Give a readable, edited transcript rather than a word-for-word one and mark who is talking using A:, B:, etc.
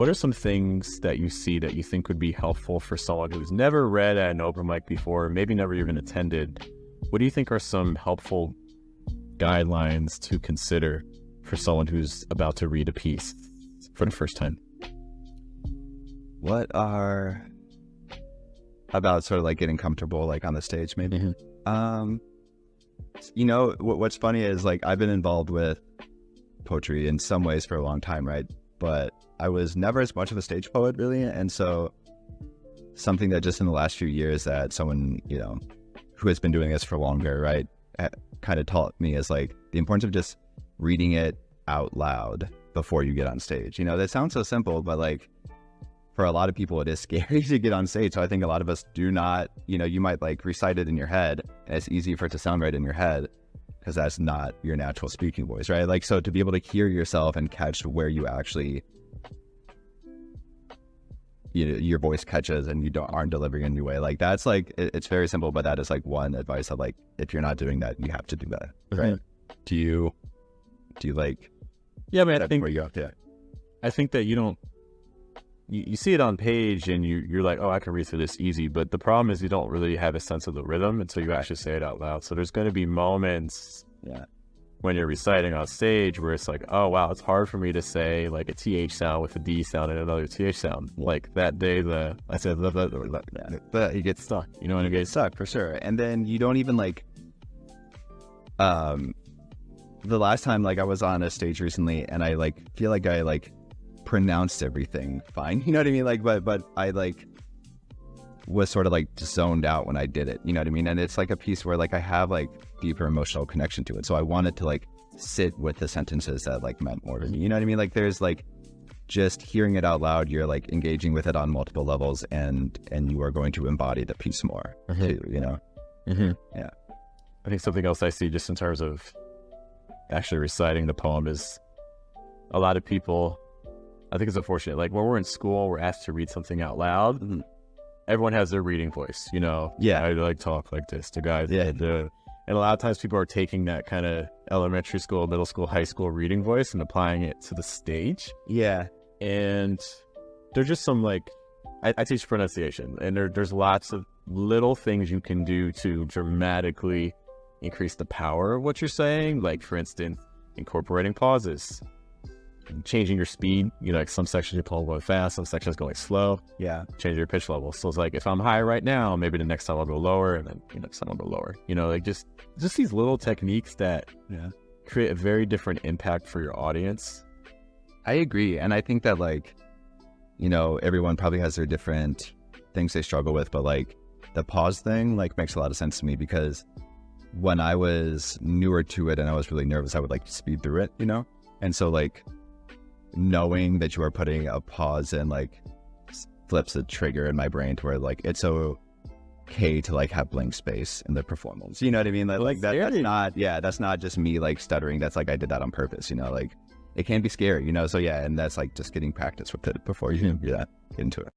A: What are some things that you see that you think would be helpful for someone who's never read at an open mic before, maybe never even attended? What do you think are some helpful guidelines to consider for someone who's about to read a piece for the first time?
B: What are about sort of like getting comfortable like on the stage maybe?
A: Mm-hmm.
B: You know, what's funny is like I've been involved with poetry in some ways for a long time, right? But I was never as much of a stage poet really. And so something that just in the last few years that someone, you know, who has been doing this for longer, right, kind of taught me is like the importance of just reading it out loud before you get on stage. You know, that sounds so simple, but like for a lot of people, it is scary to get on stage. So I think a lot of us do not, you know, you might like recite it in your head and it's easy for it to sound right in your head because that's not your natural speaking voice, right? Like, so to be able to hear yourself and catch where you actually, you know, your voice catches and you aren't delivering in a new way. Like that's like, it's very simple, but that is like one advice that like, if you're not doing that, you have to do that, right? Mm-hmm. Do you like,
A: yeah, man, I think
B: where you have to,
A: I think that you don't, you see it on page and you're like, oh, I can read through this easy. But the problem is you don't really have a sense of the rhythm until you actually say it out loud. So there's going to be moments when you're reciting on stage where it's like, oh, wow, it's hard for me to say like a TH sound with a D sound and another TH sound. Like that day, I said,
B: but you get stuck.
A: You know what I mean?
B: You get stuck for sure. And then you don't even like, the last time like I was on a stage recently and I like feel like I like pronounced everything fine, you know what I mean? Like, but I like was sort of like zoned out when I did it, you know what I mean? And it's like a piece where like I have like deeper emotional connection to it. So I wanted to like sit with the sentences that like meant more to me, you know what I mean? Like there's like just hearing it out loud, you're like engaging with it on multiple levels and you are going to embody the piece more too, you know? Yeah.
A: I think something else I see just in terms of actually reciting the poem is a lot of people, I think it's unfortunate. Like when we're in school, we're asked to read something out loud. Mm-hmm. Everyone has their reading voice, you know?
B: Yeah.
A: I like talk like this to guys.
B: Yeah.
A: And a lot of times people are taking that kind of elementary school, middle school, high school reading voice and applying it to the stage.
B: Yeah.
A: And there's just some like, I teach pronunciation and there's lots of little things you can do to dramatically increase the power of what you're saying. Like for instance, incorporating pauses. Changing your speed, you know, like some sections you're pulling going fast, some sections going slow.
B: Yeah.
A: Change your pitch level. So it's like if I'm high right now, maybe the next time I'll go lower, and then next time I'll go lower. You know, like just these little techniques that create a very different impact for your audience.
B: I agree, and I think that like, you know, everyone probably has their different things they struggle with, but like the pause thing like makes a lot of sense to me because when I was newer to it and I was really nervous, I would like speed through it, you know, and so like knowing that you are putting a pause in like flips a trigger in my brain to where like it's okay to like have blank space in the performance, you know what I mean? Like that's not just me like stuttering, that's like I did that on purpose, you know, like it can be scary, you know. So yeah, and that's like just getting practice with it before you get into it.